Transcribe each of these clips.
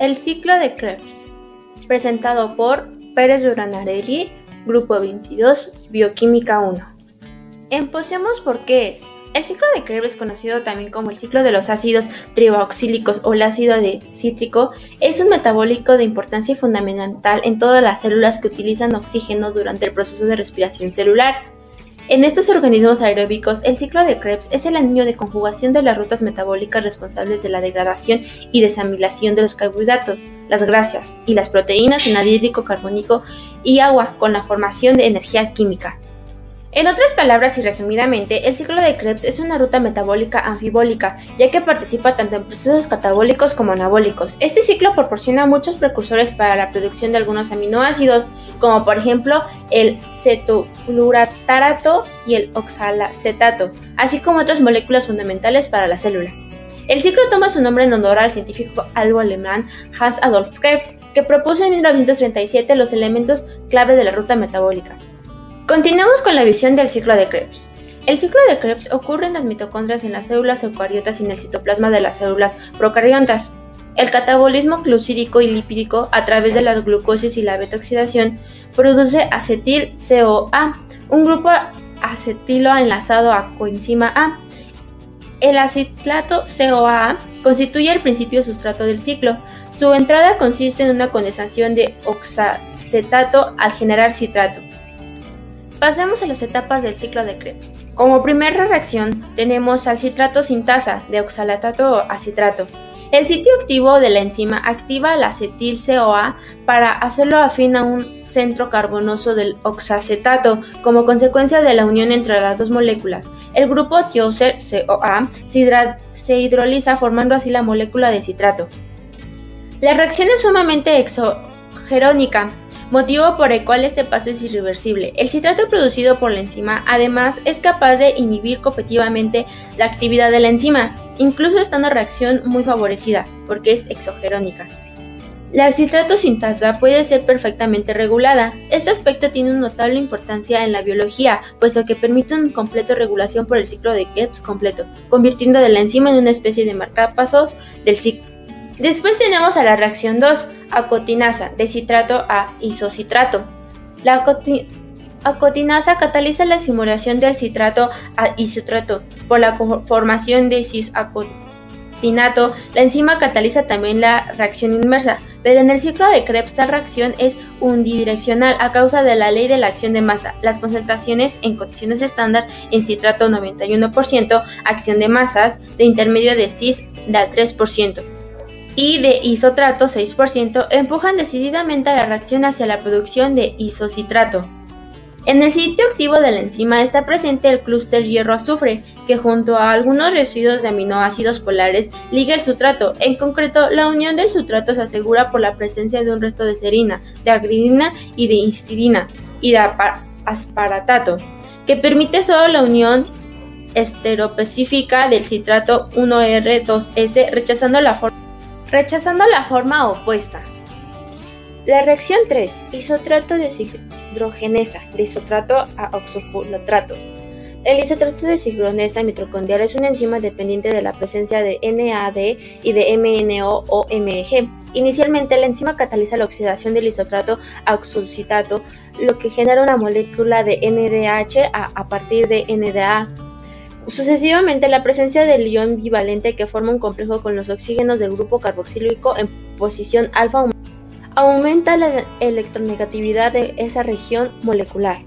El ciclo de Krebs, presentado por Pérez Duranarelli, Grupo 22, Bioquímica 1. Empecemos por qué es. El ciclo de Krebs, conocido también como el ciclo de los ácidos triboxílicos o el ácido cítrico, es un metabólico de importancia fundamental en todas las células que utilizan oxígeno durante el proceso de respiración celular. En estos organismos aeróbicos, el ciclo de Krebs es el anillo de conjugación de las rutas metabólicas responsables de la degradación y desamilación de los carbohidratos, las grasas y las proteínas en anhídrido carbónico y agua con la formación de energía química. En otras palabras y resumidamente, el ciclo de Krebs es una ruta metabólica anfibólica, ya que participa tanto en procesos catabólicos como anabólicos. Este ciclo proporciona muchos precursores para la producción de algunos aminoácidos, como por ejemplo el cetoglutarato y el oxalacetato, así como otras moléculas fundamentales para la célula. El ciclo toma su nombre en honor al científico alemán Hans Adolf Krebs, que propuso en 1937 los elementos clave de la ruta metabólica. Continuamos con la visión del ciclo de Krebs. El ciclo de Krebs ocurre en las mitocondrias, en las células eucariotas y en el citoplasma de las células procariontas. El catabolismo glucídico y lipídico a través de la glucosis y la beta-oxidación produce acetil-CoA, un grupo acetilo enlazado a coenzima A. El acetato CoA constituye el principio sustrato del ciclo. Su entrada consiste en una condensación de oxacetato al generar citrato. Pasemos a las etapas del ciclo de Krebs. Como primera reacción tenemos al citrato sintasa de oxalatato a citrato. El sitio activo de la enzima activa el acetil-CoA para hacerlo afín a un centro carbonoso del oxacetato. Como consecuencia de la unión entre las dos moléculas, el grupo tioser-CoA se hidroliza formando así la molécula de citrato. La reacción es sumamente exogerónica, motivo por el cual este paso es irreversible. El citrato producido por la enzima además es capaz de inhibir cooperativamente la actividad de la enzima, incluso estando reacción muy favorecida, porque es exogerónica. La citrato sintasa puede ser perfectamente regulada. Este aspecto tiene una notable importancia en la biología, puesto que permite una completa regulación por el ciclo de Krebs completo, convirtiendo a la enzima en una especie de marcapasos del ciclo. Después tenemos a la reacción 2, acotinasa, de citrato a isocitrato. La acotinasa cataliza la simulación del citrato a isocitrato por la formación de cis-acotinato. La enzima cataliza también la reacción inversa, pero en el ciclo de Krebs tal reacción es unidireccional a causa de la ley de la acción de masa. Las concentraciones en condiciones estándar en citrato 91%, acción de masas de intermedio de cis da 3%. Y de isotrato 6% empujan decididamente a la reacción hacia la producción de isocitrato. En el sitio activo de la enzima está presente el clúster hierro-azufre, que junto a algunos residuos de aminoácidos polares liga el sustrato. En concreto, la unión del sustrato se asegura por la presencia de un resto de serina, de agridina y de histidina y de aspartato, que permite solo la unión estereoespecífica del citrato 1R2S, rechazando la forma opuesta. La reacción 3, isotrato deshidrogenasa, de isotrato a oxofolatrato. El isotrato deshidrogenasa mitocondrial es una enzima dependiente de la presencia de NAD y de MNO-OMG. Inicialmente, la enzima cataliza la oxidación del isotrato a oxocitato, lo que genera una molécula de NDH a partir de NDA. Sucesivamente, la presencia del ion bivalente que forma un complejo con los oxígenos del grupo carboxílico en posición alfa aumenta la electronegatividad de esa región molecular.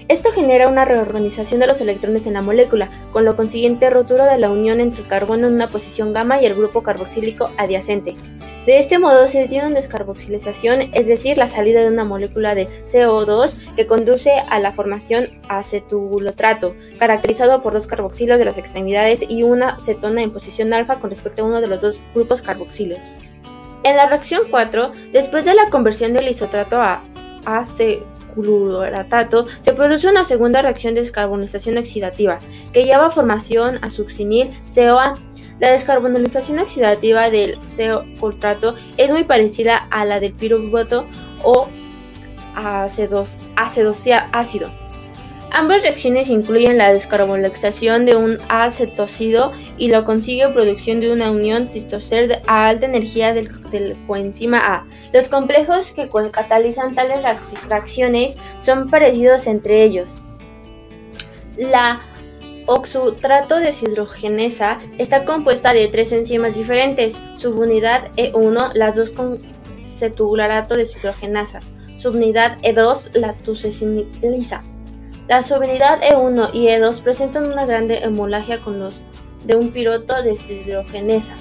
Esto genera una reorganización de los electrones en la molécula, con lo consiguiente rotura de la unión entre el carbono en una posición gamma y el grupo carboxílico adyacente. De este modo se tiene una descarboxilización, es decir, la salida de una molécula de CO2 que conduce a la formación acetuglutrato, caracterizado por dos carboxilos de las extremidades y una cetona en posición alfa con respecto a uno de los dos grupos carboxíleos. En la reacción 4, después de la conversión del isotrato a acetglutarato, se produce una segunda reacción de descarbonización oxidativa, que lleva a formación a succinil-CoA. La descarbonización oxidativa del CO-cultrato es muy parecida a la del piruvato o ácido. Ambas reacciones incluyen la descarbonilación de un acetosído y la consigue producción de una unión tistoester a alta energía del coenzima A. Los complejos que catalizan tales reacciones son parecidos entre ellos. La oxotrato deshidrogenasa está compuesta de 3 enzimas diferentes, subunidad E1, las 2 con cetularato deshidrogenasas, subunidad E2, la tucesilasa. La subunidad E1 y E2 presentan una gran hemorragia con los de un piroto deshidrogenasa.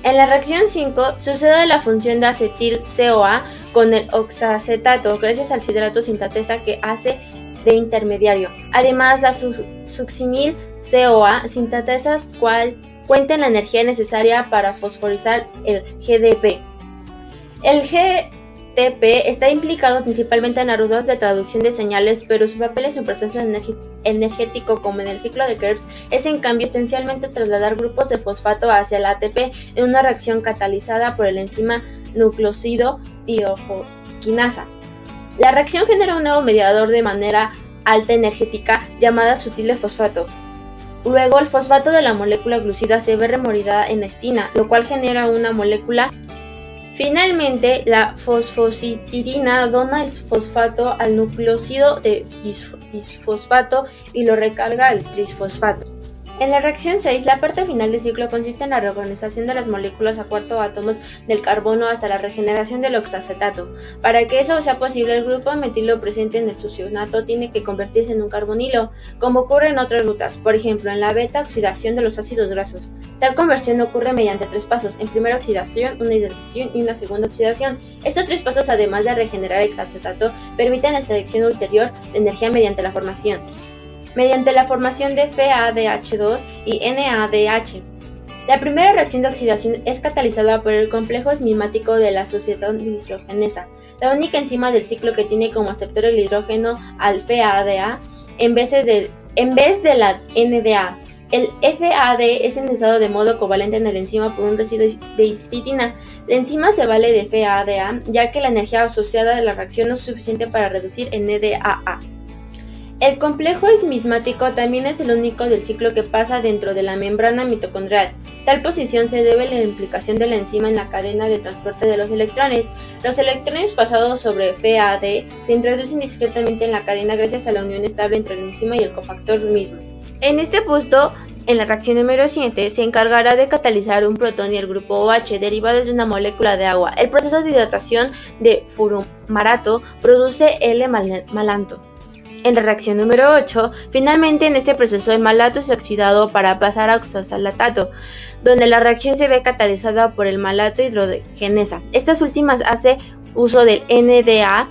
En la reacción 5 sucede la función de acetil-CoA con el oxacetato gracias al citrato sintatasa que hace de intermediario. Además, la succinil-CoA sintatasa cual cuenta en la energía necesaria para fosforizar el GDP. El GTP está implicado principalmente en las rutas de traducción de señales, pero su papel en un proceso energético como en el ciclo de Krebs es en cambio esencialmente trasladar grupos de fosfato hacia el ATP en una reacción catalizada por el enzima nucleósido tiofoquinasa. La reacción genera un nuevo mediador de manera alta energética llamada sutil fosfato. Luego el fosfato de la molécula glucida se ve removida en estina, lo cual genera una molécula. Finalmente, la fosfocitidina dona el fosfato al nucleósido de disfosfato y lo recarga al trisfosfato. En la reacción 6, la parte final del ciclo consiste en la reorganización de las moléculas a 4 átomos del carbono hasta la regeneración del oxacetato. Para que eso sea posible, el grupo metilo presente en el succinato tiene que convertirse en un carbonilo, como ocurre en otras rutas, por ejemplo en la beta-oxidación de los ácidos grasos. Tal conversión ocurre mediante 3 pasos: en primera oxidación, una hidratación y una segunda oxidación. Estos 3 pasos, además de regenerar el oxacetato, permiten la selección ulterior de energía mediante la formación de FADH2 y NADH. La primera reacción de oxidación es catalizada por el complejo enzimático de la succinil deshidrogenasa, la única enzima del ciclo que tiene como aceptor el hidrógeno al FADA en vez de la NDA. El FAD es endosado de modo covalente en la enzima por un residuo de histitina. La enzima se vale de FADA ya que la energía asociada a la reacción no es suficiente para reducir NDAA. El complejo enzimático también es el único del ciclo que pasa dentro de la membrana mitocondrial. Tal posición se debe a la implicación de la enzima en la cadena de transporte de los electrones. Los electrones pasados sobre FAD se introducen discretamente en la cadena gracias a la unión estable entre la enzima y el cofactor mismo. En este punto, en la reacción número 7, se encargará de catalizar un protón y el grupo OH derivados de una molécula de agua. El proceso de hidratación de fumarato produce L-malanto. En la reacción número 8, finalmente en este proceso el malato es oxidado para pasar a oxosalatato, donde la reacción se ve catalizada por el malato hidrogenasa. Estas últimas hace uso del NDA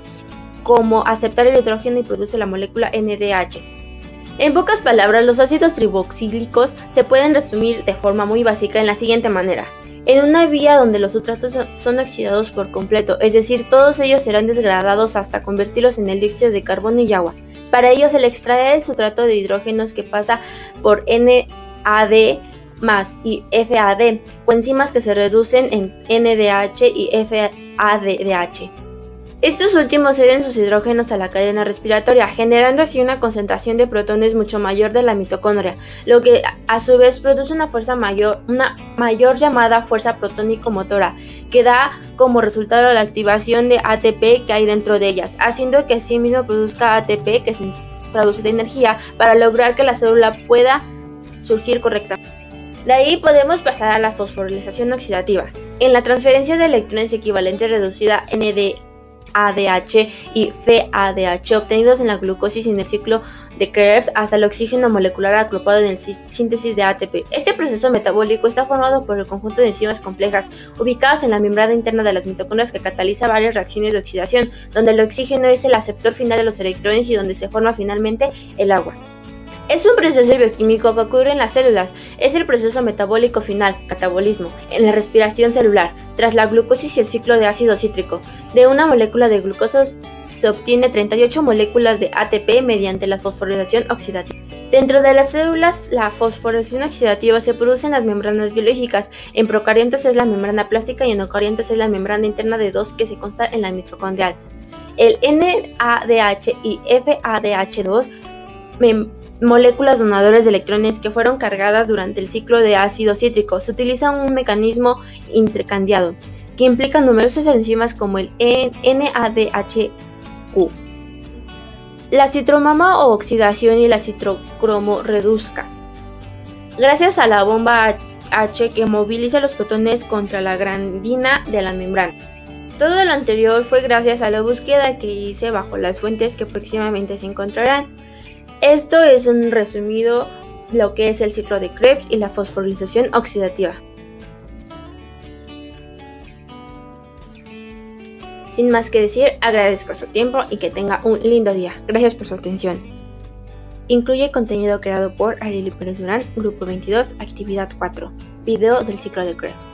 como aceptar el hidrógeno y produce la molécula NDH. En pocas palabras, los ácidos triboxílicos se pueden resumir de forma muy básica en la siguiente manera. En una vía donde los sustratos son oxidados por completo, es decir, todos ellos serán degradados hasta convertirlos en el dióxido de carbono y agua. Para ello se le extrae el sustrato de hidrógenos que pasa por NAD+ y FAD, coenzimas que se reducen en NDH y FADH. Estos últimos ceden sus hidrógenos a la cadena respiratoria, generando así una concentración de protones mucho mayor de la mitocondria, lo que a su vez produce una mayor llamada fuerza protónico-motora, que da como resultado la activación de ATP que hay dentro de ellas, haciendo que asimismo produzca ATP, que se traduce de energía, para lograr que la célula pueda surgir correctamente. De ahí podemos pasar a la fosforilación oxidativa. En la transferencia de electrones equivalentes reducida NADH y FADH obtenidos en la glucosis en el ciclo de Krebs hasta el oxígeno molecular agrupado en la síntesis de ATP. Este proceso metabólico está formado por el conjunto de enzimas complejas ubicadas en la membrana interna de las mitocondrias que cataliza varias reacciones de oxidación, donde el oxígeno es el aceptor final de los electrones y donde se forma finalmente el agua. Es un proceso bioquímico que ocurre en las células. Es el proceso metabólico final, catabolismo, en la respiración celular. Tras la glucosis y el ciclo de ácido cítrico, de una molécula de glucosa se obtiene 38 moléculas de ATP mediante la fosforilación oxidativa. Dentro de las células, la fosforilación oxidativa se produce en las membranas biológicas. En procariontos es la membrana plástica y en eucariontos es la membrana interna de 2 que se consta en la mitocondrial. El NADH y FADH2 moléculas donadoras de electrones que fueron cargadas durante el ciclo de ácido cítrico. Se utiliza un mecanismo intercambiado que implica numerosas enzimas como el NADHQ, la citromama o oxidación y la citrocromo-reduzca. Gracias a la bomba H que moviliza los protones contra la grandina de la membrana. Todo lo anterior fue gracias a la búsqueda que hice bajo las fuentes que próximamente se encontrarán. Esto es un resumido lo que es el ciclo de Krebs y la fosforilación oxidativa. Sin más que decir, agradezco su tiempo y que tenga un lindo día. Gracias por su atención. Incluye contenido creado por Arely Pérez Durán, Grupo 22, Actividad 4, video del ciclo de Krebs.